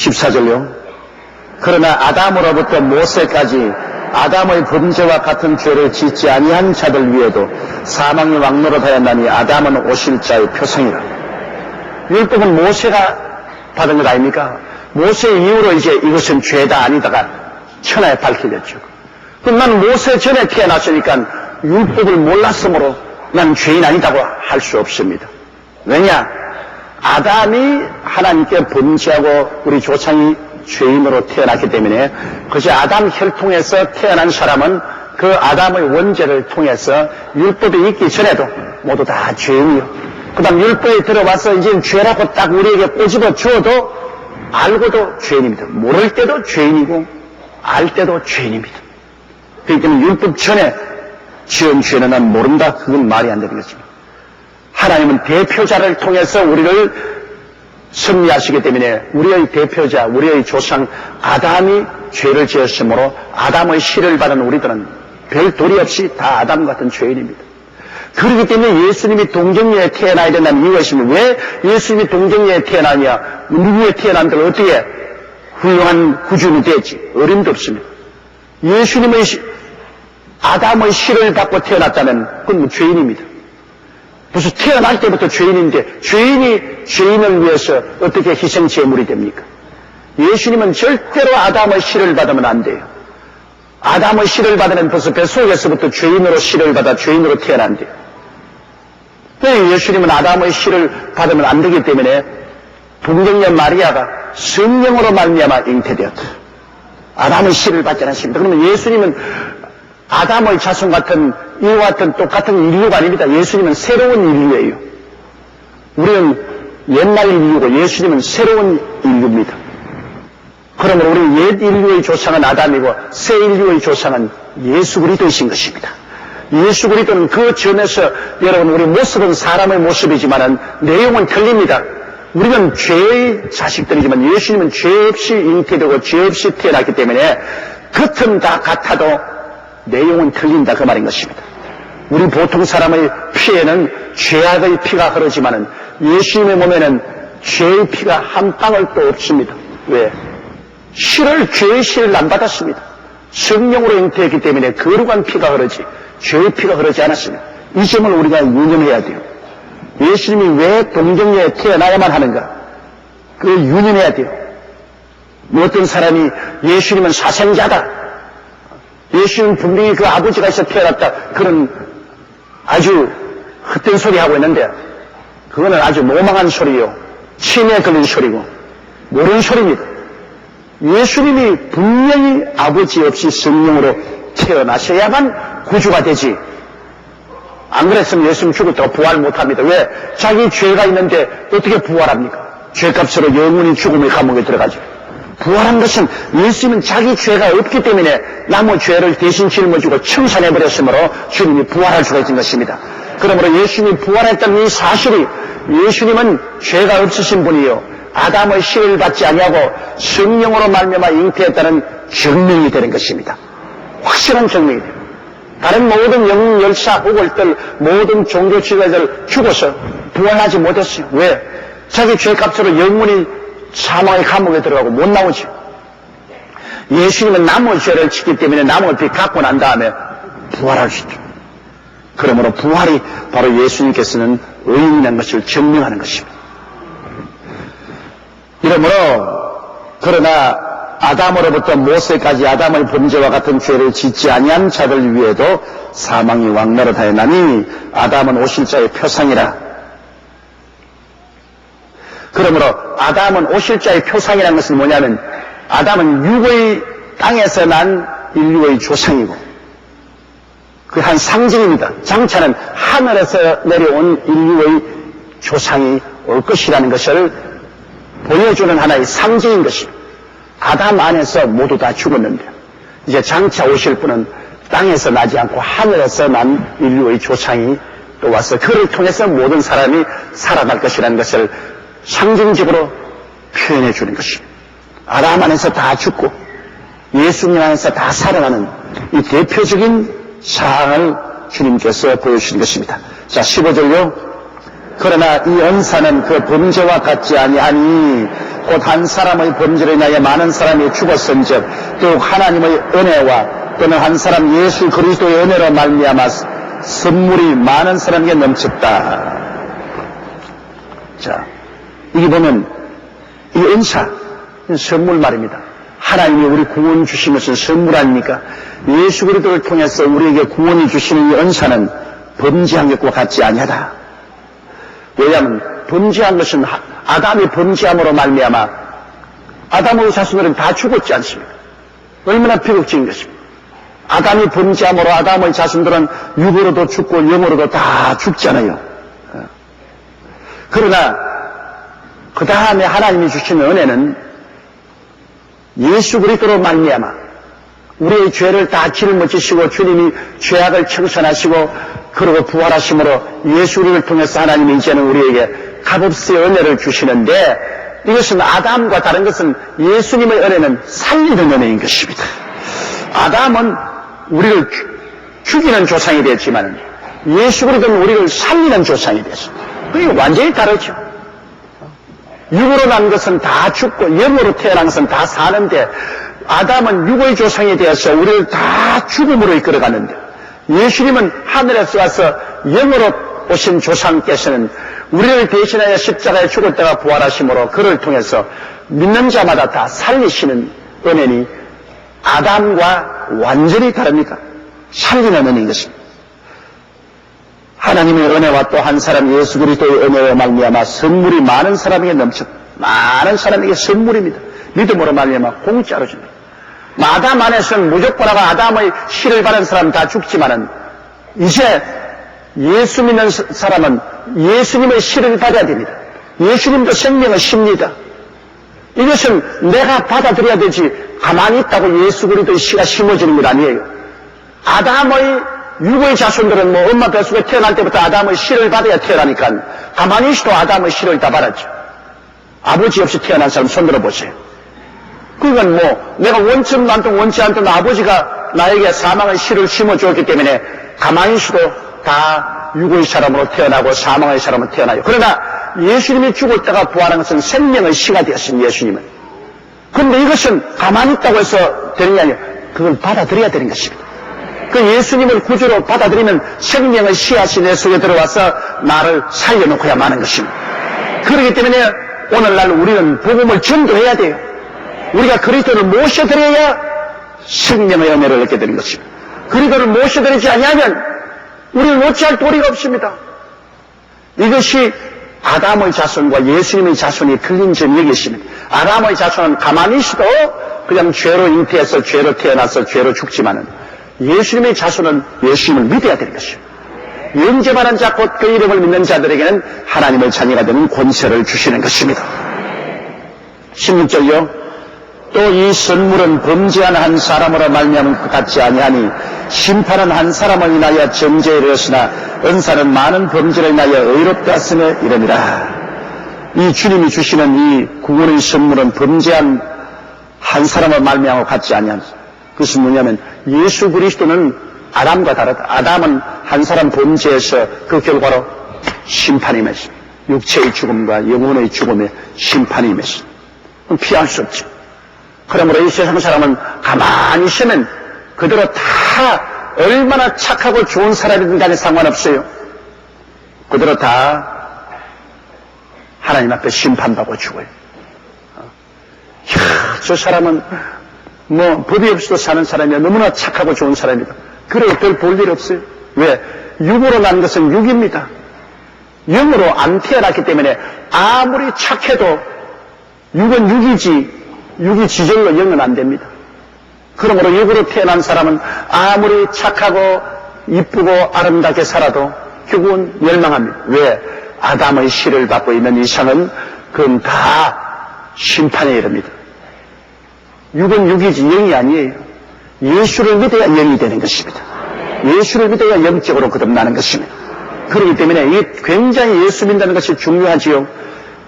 14절요. 그러나 아담으로부터 모세까지 아담의 범죄와 같은 죄를 짓지 아니한 자들 위에도 사망이 왕노릇하였나니 아담은 오실 자의 표상이라. 율법은 모세가 받은 것 아닙니까? 모세 이후로 이제 이것은 죄다 아니다가 천하에 밝혀졌죠. 그럼 나는 모세 전에 태어났으니까 율법을 몰랐으므로 나는 죄인 아니다고 할 수 없습니다. 왜냐? 아담이 하나님께 범죄하고 우리 조상이 죄인으로 태어났기 때문에 그저 아담 혈통에서 태어난 사람은 그 아담의 원죄를 통해서 율법이 있기 전에도 모두 다 죄인이요. 그 다음 율법에 들어와서 이제 죄라고 딱 우리에게 꼬집어 주어도 알고도 죄인입니다. 모를 때도 죄인이고 알 때도 죄인입니다. 그렇기 때문에 율법 전에 지은 죄는 난 모른다. 그건 말이 안 되는 것입니다. 하나님은 대표자를 통해서 우리를 섭리하시기 때문에 우리의 대표자, 우리의 조상 아담이 죄를 지었으므로 아담의 시를 받은 우리들은 별 도리 없이 다 아담 같은 죄인입니다. 그렇기 때문에 예수님이 동정녀에 태어나야 된다는 이유가 있습니다. 왜 예수님이 동정녀에 태어나냐? 누구에 태어난들 어떻게 훌륭한 구준이 되지? 어림도 없습니다. 예수님의 아담의 시를 받고 태어났다면 그건 죄인입니다. 무슨 태어날 때부터 죄인인데 죄인이 죄인을 위해서 어떻게 희생 제물이 됩니까? 예수님은 절대로 아담의 시를 받으면 안 돼요. 아담의 시를 받으면 벌써 뱃속에서부터 죄인으로 시를 받아 죄인으로 태어난대요. 왜 예수님은 아담의 시를 받으면 안 되기 때문에 동정녀 마리아가 성령으로 말미암아 잉태되었다. 아담의 시를 받지 않았습니다. 그러면 예수님은 아담의 자손 같은 이와 같은 똑같은 인류가 아닙니다. 예수님은 새로운 인류예요. 우리는 옛날 인류고 예수님은 새로운 인류입니다. 그러므로 우리 옛 인류의 조상은 아담이고 새 인류의 조상은 예수 그리스도이신 것입니다. 예수 그리스도는 그 전에서 여러분 우리 모습은 사람의 모습이지만은 내용은 틀립니다. 우리는 죄의 자식들이지만 예수님은 죄 없이 잉태되고 죄 없이 태어났기 때문에 겉은 다 같아도 내용은 틀린다 그 말인 것입니다. 우리 보통 사람의 피에는 죄악의 피가 흐르지만은 예수님의 몸에는 죄의 피가 한 방울 도 없습니다. 왜? 죄의 시를 안 받았습니다. 성령으로 잉태했기 때문에 거룩한 피가 흐르지 죄의 피가 흐르지 않았습니다. 이 점을 우리가 유념해야 돼요. 예수님이 왜 동정녀에 태어나야만 하는가? 그걸 유념해야 돼요. 어떤 사람이 예수님은 사생자다. 예수님은 분명히 그 아버지가 있어 태어났다. 그런 아주 헛된 소리 하고 있는데 그거는 아주 모망한 소리요. 치매에 걸린 소리고 모르는 소리입니다. 예수님이 분명히 아버지 없이 성령으로 태어나셔야만 구주가 되지. 안 그랬으면 예수님 죽었다고 부활 못합니다. 왜? 자기 죄가 있는데 어떻게 부활합니까? 죄값으로 영원히 죽음의 감옥에 들어가죠. 부활한 것은 예수님은 자기 죄가 없기 때문에 남의 죄를 대신 짊어지고 청산해버렸으므로 주님이 부활할 수가 있는 것입니다. 그러므로 예수님이 부활했다는 이 사실이 예수님은 죄가 없으신 분이요 아담의 시를 받지 아니하고 성령으로 말미암아 잉태했다는 증명이 되는 것입니다. 확실한 증명이 돼요. 다른 모든 영웅 열사 혹을들 모든 종교 지도자들 죽어서 부활하지 못했어요. 왜? 자기 죄값으로 영원히 사망의 감옥에 들어가고 못 나오죠. 예수님은 남의 죄를 짓기 때문에 남의 피 갖고 난 다음에 부활할 수 있죠. 그러므로 부활이 바로 예수님께서는 의인이라는 것을 증명하는 것입니다. 이러므로 그러나 아담으로부터 모세까지 아담의 범죄와 같은 죄를 짓지 아니한 자들 위에도 사망이 왕노릇하였나니 아담은 오실 자의 표상이라. 그러므로 아담은 오실 자의 표상이라는 것은 뭐냐면 아담은 육의 땅에서 난 인류의 조상이고 그 한 상징입니다. 장차는 하늘에서 내려온 인류의 조상이 올 것이라는 것을 보여주는 하나의 상징인 것입니다. 아담 안에서 모두 다 죽었는데 이제 장차 오실 분은 땅에서 나지 않고 하늘에서 난 인류의 조상이 또 와서 그를 통해서 모든 사람이 살아갈 것이라는 것을 상징적으로 표현해 주는 것입니다. 아담 안에서 다 죽고 예수님 안에서 다 살아나는 이 대표적인 사항을 주님께서 보여주신 것입니다. 자, 15절요. 그러나 이 은사는 그 범죄와 같지 아니하니 곧 한 사람의 범죄로 인하여 많은 사람이 죽었은즉 또 하나님의 은혜와 또는 한 사람 예수 그리스도의 은혜로 말미암아 선물이 많은 사람에게 넘쳤다. 자, 이게 보면 이 은사, 선물 말입니다. 하나님이 우리 구원 주신 것은 선물 아닙니까? 예수 그리스도를 통해서 우리에게 구원이 주시는 이 은사는 범죄한 것과 같지 아니하다. 왜냐하면 범죄한 것은 아담이 범죄함으로 말미암아 아담의 자손들은 다 죽었지 않습니까? 얼마나 비극적인 것입니까? 아담이 범죄함으로 아담의 자손들은 육으로도 죽고 영으로도 다 죽잖아요. 그러나 그 다음에 하나님이 주시는 은혜는 예수 그리스도로 말미암아 우리의 죄를 다 짊어지시고 주님이 죄악을 청산하시고 그리고 부활하심으로 예수 그리스도를 통해서 하나님이 이제는 우리에게 값없이 은혜를 주시는데 이것은 아담과 다른 것은 예수님의 은혜는 살리는 은혜인 것입니다. 아담은 우리를 죽이는 조상이 됐지만 예수 그리스도는 우리를 살리는 조상이 됐습니다. 그게 완전히 다르죠. 육으로 난 것은 다 죽고 영으로 태어난 것은 다 사는데 아담은 육의 조상이 되어서 우리를 다 죽음으로 이끌어가는데 예수님은 하늘에서 와서 영으로 오신 조상께서는 우리를 대신하여 십자가에 죽었다가 부활하심으로 그를 통해서 믿는 자마다 다 살리시는 은혜니 아담과 완전히 다릅니까? 살리는 은혜인 것입니다. 하나님의 은혜와 또 한 사람 예수 그리스도의 은혜로 말미암아 선물이 많은 사람에게 넘쳤다. 많은 사람에게 선물입니다. 믿음으로 말미암아 공짜로 줍니다. 아담 안에서는 무조건하고 아담의 씨를 받은 사람 다 죽지만은 이제 예수 믿는 사람은 예수님의 씨를 받아야 됩니다. 예수님도 생명을 십니다. 이것은 내가 받아들여야 되지 가만히 있다고 예수 그리스도의 씨가 심어지는 것 아니에요. 아담의 육의 자손들은 뭐 엄마 뱃속에 태어날 때부터 아담의 씨를 받아야 태어나니까 가만히 있어도 아담의 씨를 다 받았죠. 아버지 없이 태어난 사람 손들어 보세요. 그건 뭐 내가 원치 않든 원치 않든 아버지가 나에게 사망의 씨를 심어주었기 때문에 가만히 있어도 다 육의 사람으로 태어나고 사망의 사람으로 태어나요. 그러나 예수님이 죽었다가 부활한 것은 생명의 씨가 되었습니다. 예수님은. 그런데 이것은 가만히 있다고 해서 되는 게 아니에요. 그걸 받아들여야 되는 것입니다. 그 예수님을 구주로 받아들이면 생명의 씨앗이 내 속에 들어와서 나를 살려놓고야 마는 것입니다. 그렇기 때문에 오늘날 우리는 복음을 전도해야 돼요. 우리가 그리스도를 모셔드려야 생명의 은혜를 얻게 되는 것입니다. 그리스도를 모셔드리지 아니하면 우리를 어찌할 도리가 없습니다. 이것이 아담의 자손과 예수님의 자손이 틀린 점이 여기 있습니다. 아담의 자손은 가만히 있어도 그냥 죄로 잉태해서 죄로 태어나서 죄로 죽지만은 예수님의 자손은 예수님을 믿어야 되는 것입니다. 영접하는 자 곧 그 이름을 믿는 자들에게는 하나님의 자녀가 되는 권세를 주시는 것입니다. 16절요. 또 이 선물은 범죄한 한 사람으로 말미암은 것 같지 아니하니 심판은 한 사람을 인하여 정죄에 이르렀으나 은사는 많은 범죄로 인하여 의롭다 하심에 이르니라. 이 주님이 주시는 이 구원의 선물은 범죄한 한 사람을 말미암은 것 같지 아니하니 그것은 뭐냐면 예수 그리스도는 아담과 다르다. 아담은 한 사람 범죄에서 그 결과로 심판이 맺습니다. 육체의 죽음과 영혼의 죽음에 심판이 맺습니다. 피할 수 없죠. 그러므로 이 세상 사람은 가만히 있으면 그대로 다 얼마나 착하고 좋은 사람이든 간에 상관없어요. 그대로 다 하나님 앞에 심판받고 죽어요. 저 사람은 뭐 법이 없이도 사는 사람이야. 너무나 착하고 좋은 사람이다. 그래도 별 볼 일 없어요. 왜? 육으로 난 것은 육입니다. 영으로 안 태어났기 때문에 아무리 착해도 육은 육이지 육이 지절로 영은 안 됩니다. 그러므로 육으로 태어난 사람은 아무리 착하고 이쁘고 아름답게 살아도 결국은 멸망합니다. 왜? 아담의 씨를 받고 있는 이상은 그건 다 심판에 이릅니다. 육은 육이지 영이 아니에요. 예수를 믿어야 영이 되는 것입니다. 예수를 믿어야 영적으로 거듭나는 것입니다. 그렇기 때문에 이 굉장히 예수 믿는 것이 중요하지요.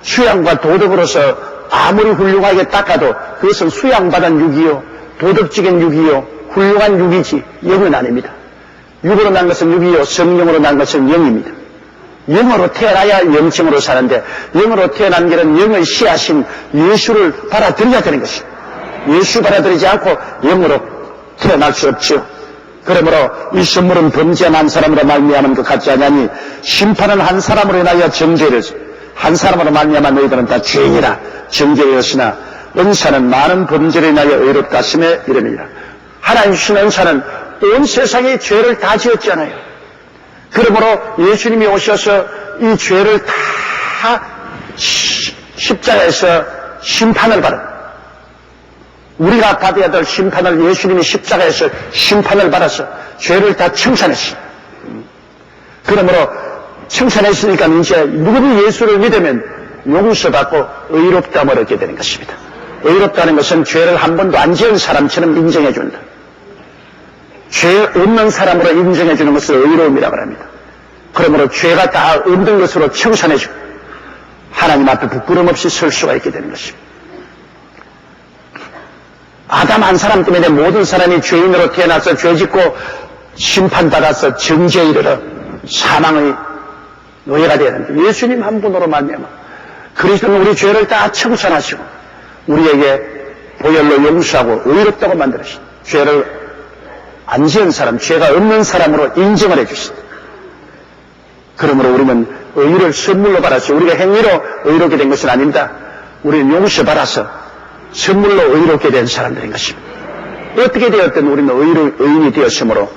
수양과 도덕으로서 아무리 훌륭하게 닦아도 그것은 수양받은 육이요, 도덕적인 육이요, 훌륭한 육이지 영은 아닙니다. 육으로 난 것은 육이요, 성령으로 난 것은 영입니다. 영으로 태어나야 영적으로 사는데 영으로 태어난 길은 영의 씨앗인 예수를 받아들여야 되는 것입니다. 예수 받아들이지 않고 영으로 태어날 수 없죠. 그러므로 이 선물은 범죄한 한 사람으로 말미암은 것 같지 않으니 심판은 한 사람으로 인하여 정죄를 한 사람으로 말미암아 너희들은 다 죄인이라 정죄였으나 은사는 많은 범죄로 인하여 의롭다 하심에 이름이라. 하나님 주신 은사는 온 세상의 죄를 다 지었잖아요. 그러므로 예수님이 오셔서 이 죄를 다 십자가에서 심판을 받은 우리가 받아야 될 심판을 예수님이 십자가에서 심판을 받아서 죄를 다 청산했어요. 그러므로 청산했으니까 이제 누구든 예수를 믿으면 용서받고 의롭다함을 얻게 되는 것입니다. 의롭다는 것은 죄를 한 번도 안 지은 사람처럼 인정해 준다. 죄 없는 사람으로 인정해 주는 것을 의로움이라고 합니다. 그러므로 죄가 다 없는 것으로 청산해 주고 하나님 앞에 부끄럼 없이 설 수가 있게 되는 것입니다. 아담 한 사람 때문에 모든 사람이 죄인으로 태어나서 죄짓고 심판받아서 정죄에 이르러 사망의 노예가 되어야 합니다. 예수님 한 분으로 말미암아 그리스도는 우리 죄를 다 청산하시고 우리에게 보혈로 용서하고 의롭다고 만들으신 죄를 안 지은 사람, 죄가 없는 사람으로 인정을 해주신다. 그러므로 우리는 의를 선물로 받아서 우리가 행위로 의롭게 된 것은 아닙니다. 우리는 용서받아서 선물로 의롭게 된 사람들인 것입니다. 어떻게 되었든 우리는 의인이 되었으므로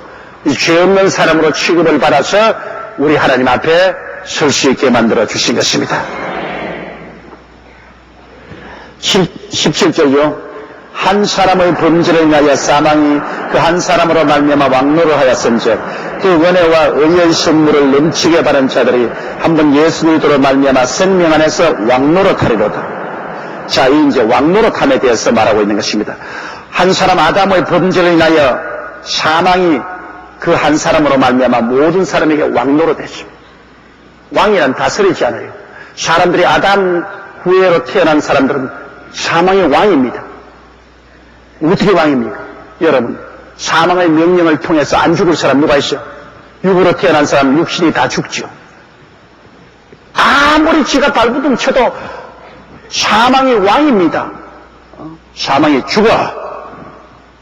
이 죄 없는 사람으로 취급을 받아서 우리 하나님 앞에 설 수 있게 만들어 주신 것입니다. 17절이요. 한 사람의 범죄를 인하여 사망이 그 한 사람으로 말미암아 왕노를 하였은즉 그 은혜와 의의 선물을 넘치게 받은 자들이 한번 예수 그리스도로 말미암아 생명 안에서 왕노로 타리로다. 자, 이 이제 왕노로 탐에 대해서 말하고 있는 것입니다. 한 사람 아담의 범죄를 인하여 사망이 그 한 사람으로 말미암아 모든 사람에게 왕노로 되죠. 왕이란 다스리지 않아요. 사람들이 아담 후예로 태어난 사람들은 사망의 왕입니다. 어떻게 왕입니까? 여러분, 사망의 명령을 통해서 안 죽을 사람 누가 있어요? 육으로 태어난 사람 육신이 다 죽죠. 아무리 지가 발부둥 쳐도 사망의 왕입니다. 사망이 죽어.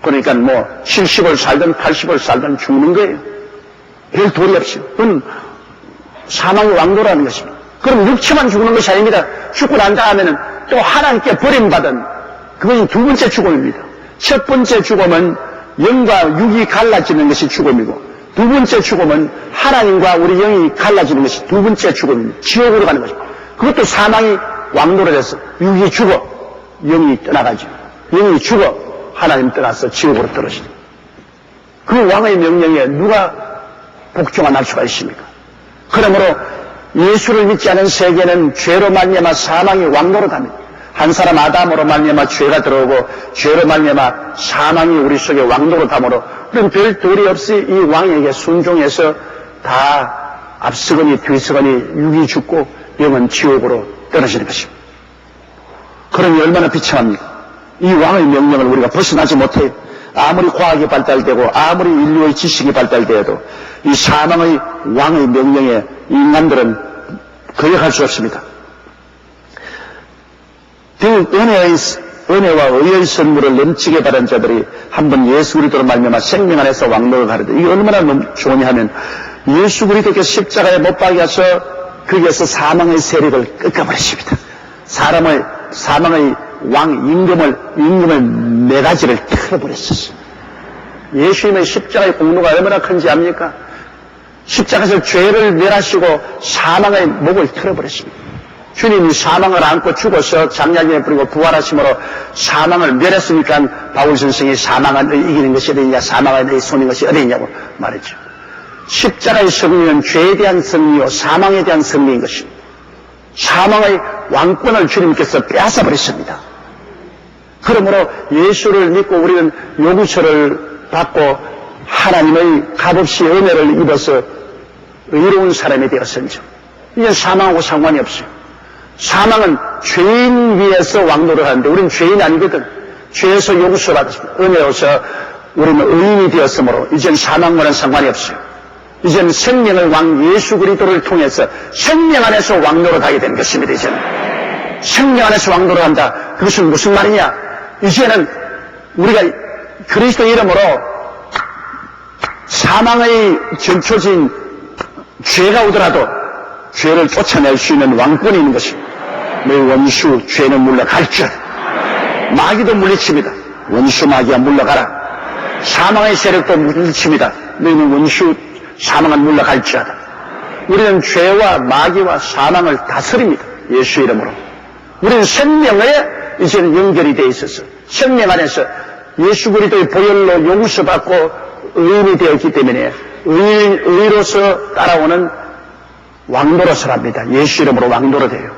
그러니까 뭐 70을 살든 80을 살든 죽는 거예요. 별 도리 없이. 그건 사망의 왕도라는 것입니다. 그럼 육체만 죽는 것이 아닙니다. 죽고 난 다음에는 또 하나님께 버림받은 그것이 두 번째 죽음입니다. 첫 번째 죽음은 영과 육이 갈라지는 것이 죽음이고 두 번째 죽음은 하나님과 우리 영이 갈라지는 것이 두 번째 죽음입니다. 지옥으로 가는 것입니다. 그것도 사망이 왕노를 해서 육이 죽어 영이 떠나가죠. 영이 죽어 하나님 떠나서 지옥으로 떨어지죠. 그 왕의 명령에 누가 복종안 할 수가 있습니까? 그러므로 예수를 믿지 않은 세계는 죄로 말미암아 사망이 왕노로 답니다. 한 사람 아담으로 말미암아 죄가 들어오고 죄로 말미암아 사망이 우리 속에 왕노로 담으로 우리는 별 도리 없이 이 왕에게 순종해서 다 앞서거니 뒤서거니 육이 죽고 영은 지옥으로 떨어지는 것입니다. 그러니 얼마나 비참합니까? 이 왕의 명령을 우리가 벗어나지 못해요. 아무리 과학이 발달되고 아무리 인류의 지식이 발달되어도 이 사망의 왕의 명령에 인간들은 거역할 수 없습니다. 그 은혜와 의의 선물을 넘치게 받은 자들이 한번 예수 그리스도로 말미암아 생명 안에서 왕노를 하려다. 이게 얼마나 좋으냐 하면 예수 그리스도께서 십자가에 못 박여서 거기에서 사망의 세력을 꺾어버리십니다. 사망의 왕 임금을 네 가지를 틀어버렸었어요. 예수님의 십자가의 공로가 얼마나 큰지 압니까? 십자가에서 죄를 멸하시고 사망의 목을 틀어버렸습니다. 주님이 사망을 안고 죽어서 장야진에 뿌리고 부활하심으로 사망을 멸했으니까 바울 선생이 사망을 이기는 것이 어디냐, 사망을 너희 손인 것이 어디냐고 말했죠. 십자가의 승리는 죄에 대한 승리요 사망에 대한 승리인 것입니다. 사망의 왕권을 주님께서 빼앗아버렸습니다. 그러므로 예수를 믿고 우리는 요구서를 받고 하나님의 값없이 은혜를 입어서 의로운 사람이 되었은지 이제 사망하고 상관이 없어요. 사망은 죄인 위에서 왕노를 하는데 우리는 죄인이 아니거든. 죄에서 요구서 받았습니다. 은혜로서 우리는 의인이 되었으므로 이젠 사망과는 상관이 없어요. 이제는 생명의 왕 예수 그리스도를 통해서 생명 안에서 왕노릇하게 된 것입니다. 이제는 생명 안에서 왕노릇한다. 그것은 무슨 말이냐? 이제는 우리가 그리스도 이름으로 사망의 전초지인 죄가 오더라도 죄를 쫓아낼 수 있는 왕권이 있는 것입니다. 너희 원수 죄는 물러갈지어다. 마귀도 물리칩니다. 원수 마귀야 물러가라. 사망의 세력도 물리칩니다. 너희는 원수 사망은 물러갈지어다. 우리는 죄와 마귀와 사망을 다스립니다. 예수 이름으로. 우리는 생명에 이제는 연결이 되어 있어서 생명 안에서 예수 그리스도의 보혈로 용서받고 의인이 되었기 때문에 의로서 따라오는 왕노릇을 합니다. 예수 이름으로 왕노릇해요.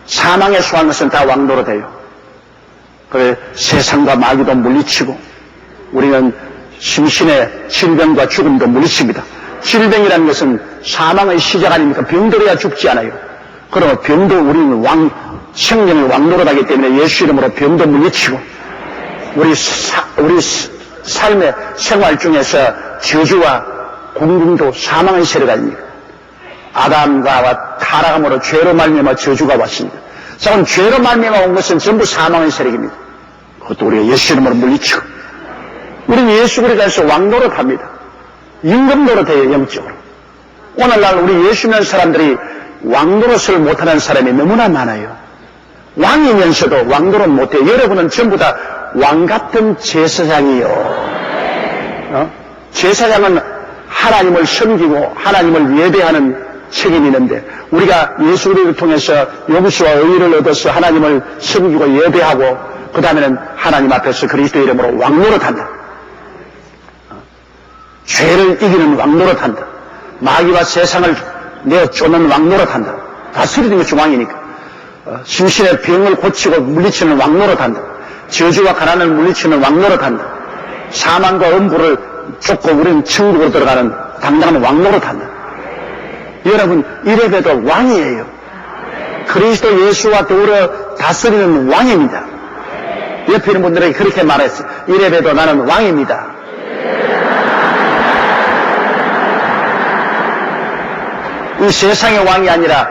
사망에 속한 것은 다 왕노릇해요. 그래 세상과 마귀도 물리치고 우리는 심신의 질병과 죽음도 물리칩니다. 질병이라는 것은 사망의 시작 아닙니까? 병들어야 죽지 않아요. 그러면 병도 우리는 생명을 왕노릇하기 때문에 예수 이름으로 병도 물리치고 우리 삶의 생활 중에서 저주와 공중도 사망의 세력 아닙니까? 아담과 타락함으로 죄로 말미암아 저주가 왔습니다. 자, 그럼 죄로 말미암아 온 것은 전부 사망의 세력입니다. 그것도 우리가 예수 이름으로 물리치고 우리는 예수 그리스도에서 왕노릇합니다. 임금 노릇해요. 영적으로. 오늘날 우리 예수 믿는 사람들이 왕노릇을 못하는 사람이 너무나 많아요. 왕이면서도 왕노릇 못해요. 여러분은 전부 다 왕 같은 제사장이요. 제사장은 하나님을 섬기고 하나님을 예배하는 책임이 있는데 우리가 예수 그리스도를 통해서 용서와 의를 얻어서 하나님을 섬기고 예배하고 그 다음에는 하나님 앞에서 그리스도 이름으로 왕노릇한다. 죄를 이기는 왕노릇한다. 마귀와 세상을 내어 쫓는 왕노릇한다. 다스리는 것이 왕이니까. 심신의 병을 고치고 물리치는 왕노릇한다. 저주와 가난을 물리치는 왕노릇한다. 사망과 음부를 쫓고 우리는 천국으로 들어가는 당당한 왕노릇한다. 여러분 이래봬도 왕이에요. 그리스도 예수와 더불어 다스리는 왕입니다. 옆에 있는 분들에게 그렇게 말했어요. 이래봬도 나는 왕입니다. 이 세상의 왕이 아니라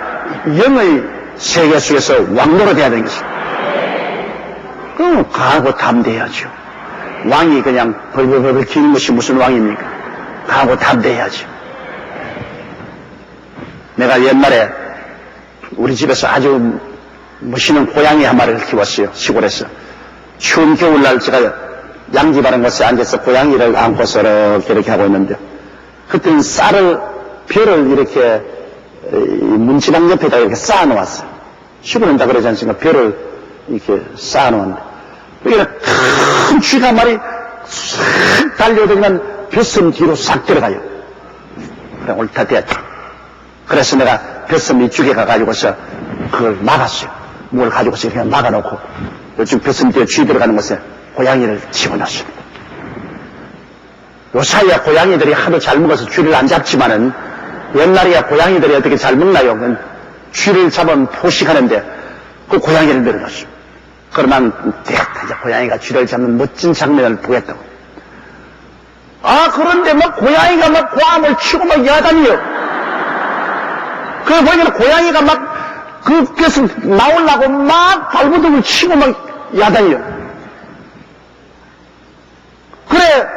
영의 세계 속에서 왕노릇해야 되는 것입니다. 그럼 가고 담대해야죠. 왕이 그냥 벌벌벌 기는 것이 무슨 왕입니까? 가고 담대해야죠. 내가 옛날에 우리 집에서 아주 멋있는 고양이 한 마리를 키웠어요. 시골에서. 추운 겨울날 제가 양집하는 곳에 앉아서 고양이를 안고서 이렇게 하고 있는데 그때는 벼를 이렇게 문지방 옆에다 이렇게 쌓아놓았어요. 시골은 다 그러지 않습니까? 벼를 이렇게 쌓아놓았는데 여기는 큰 쥐가 한 마리 싹 달려들면 벼섬 뒤로 싹 들어가요. 그래 옳다 되었죠. 그래서 내가 벼섬 이쪽에 가가지고서 그걸 막았어요. 뭘 가지고서 그냥 막아놓고 요즘 벼섬 뒤에 쥐 들어가는 곳에 고양이를 집어넣습니다. 요 사이에 고양이들이 하도 잘 먹어서 쥐를 안 잡지만은 옛날에야 고양이들이 어떻게 잘 먹나요? 쥐를 잡으면 포식하는데 그 고양이를 늘어놨습니다. 그러면 됐다. 이제 고양이가 쥐를 잡는 멋진 장면을 보겠다고. 그런데 막 고양이가 막 고함을 치고 막 야단이요. 그래 보니까 고양이가 막 그께서 나오려고 막 발버둥을 치고 막 야단이요. 그래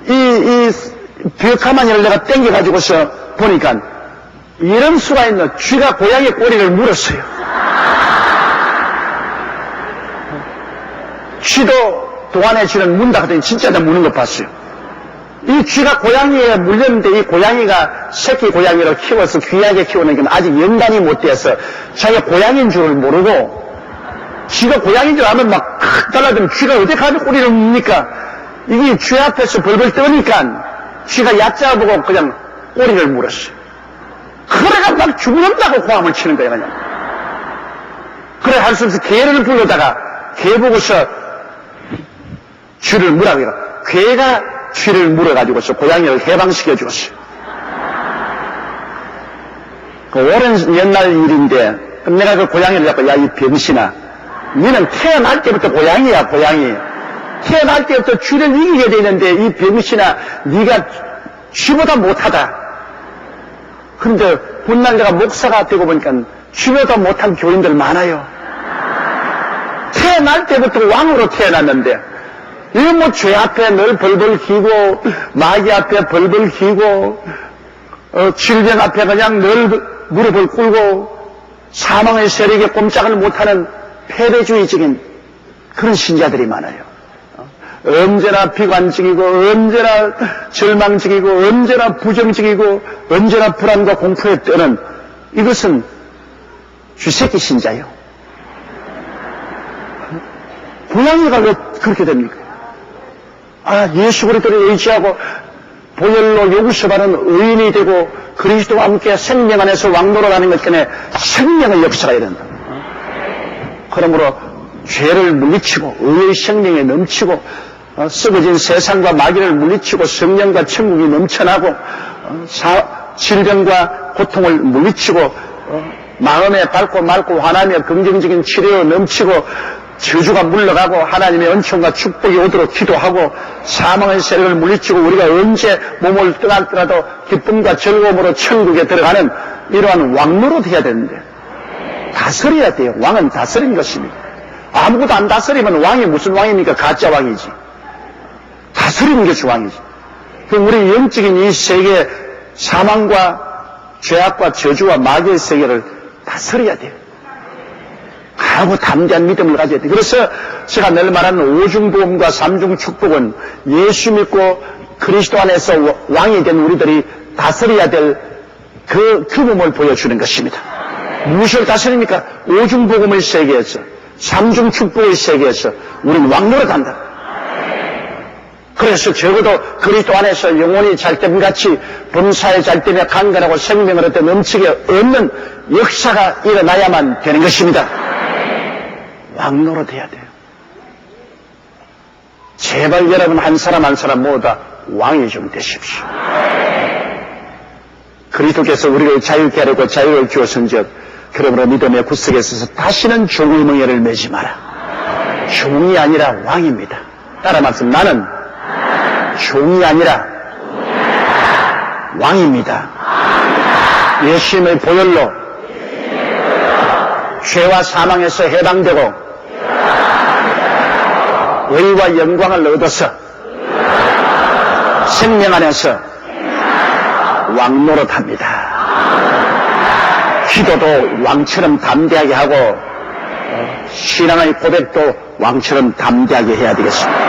이 벽가마니를 내가 땡겨가지고서 보니까 이런 수가 있는 쥐가 고양이 꼬리를 물었어요. 쥐도 동안에 쥐는 문다 하더니 진짜 다 무는 거 봤어요. 이 쥐가 고양이에 물렸는데 이 고양이가 새끼 고양이를 키워서 귀하게 키우는 게 아직 연단이 못 돼서 자기가 고양이인 줄을 모르고 쥐가 고양이인 줄 알면 막 달라들면 쥐가 어디 가서 꼬리를 뭡니까? 이게 쥐 앞에서 벌벌 떠니까 쥐가 얕잡아보고 그냥 꼬리를 물었어요. 그래가 막 죽는다고 고함을 치는 거예요, 그냥. 그래 할 수 없어 개를 불러다가 개 보고서 쥐를 물라고 해요. 개가 쥐를 물어가지고서 고양이를 해방시켜 주었어요. 그 오랜 옛날 일인데 내가 그 고양이를 잡고 야 이 병신아 너는 태어날 때부터 고양이야 고양이. 태어날 때부터 쥐를 이기게 되는데 이 병신아 네가 쥐보다 못하다. 그런데 훗날 내가 목사가 되고 보니까 죽여도 못한 교인들 많아요. 태어날 때부터 왕으로 태어났는데, 이거 뭐 죄 앞에 늘 벌벌 기고, 마귀 앞에 벌벌 기고, 질병 앞에 그냥 늘 무릎을 꿇고, 사망의 세력에 꼼짝을 못하는 패배주의적인 그런 신자들이 많아요. 언제나 비관적이고, 언제나 절망적이고, 언제나 부정적이고, 언제나 불안과 공포에 떠는 이것은 쥐새끼 신자예요. 고양이가 왜 그렇게 됩니까? 예수 그리스도를 의지하고 보혈로 요구서받은 의인이 되고 그리스도와 함께 생명 안에서 왕노릇하는 것 때문에 생명의 역사가 일어난다. 그러므로 죄를 물리치고 의의 생명에 넘치고 썩어진 세상과 마귀를 물리치고 성령과 천국이 넘쳐나고 질병과 고통을 물리치고 마음에 밝고 맑고 화나며 긍정적인 치료에 넘치고 저주가 물러가고 하나님의 은총과 축복이 오도록 기도하고 사망의 세력을 물리치고 우리가 언제 몸을 떠났더라도 기쁨과 즐거움으로 천국에 들어가는 이러한 왕노릇 해야 되는데 다스려야 돼요. 왕은 다스린 것입니다. 아무것도 안 다스리면 왕이 무슨 왕입니까? 가짜 왕이지. 다스리는 것이 왕이지. 그럼 우리 영적인 이 세계 사망과 죄악과 저주와 마귀의 세계를 다스려야 돼요. 하고 담대한 믿음을 가져야 돼요. 그래서 제가 늘 말하는 오중보험과 삼중축복은 예수 믿고 그리스도 안에서 왕이 된 우리들이 다스려야 될 그 규범을 보여주는 것입니다. 무엇을 다스립니까? 오중복음의 세계에서 삼중축복의 세계에서 우리는 왕노릇한다. 그래서 적어도 그리스도 안에서 영혼이 잘됨같이 범사에 잘되며 강건하고 생명을 얻어 넘치게 얻는 역사가 일어나야만 되는 것입니다. 왕노릇 해야 돼요. 제발 여러분 한 사람 한 사람 모두 다 왕이 좀 되십시오. 그리스도께서 우리를 자유케 하려고 자유를 주었은즉 그러므로 믿음의 구석에 서서 다시는 종의 멍에를 매지 마라. 종이 아니라 왕입니다. 따라 말씀, 나는 종이 아니라 왕입니다. 예수님의 보혈로 죄와 사망에서 해방되고 의와 영광을 얻어서 생명 안에서 왕노릇합니다. 기도도 왕처럼 담대하게 하고 신앙의 고백도 왕처럼 담대하게 해야 되겠습니다.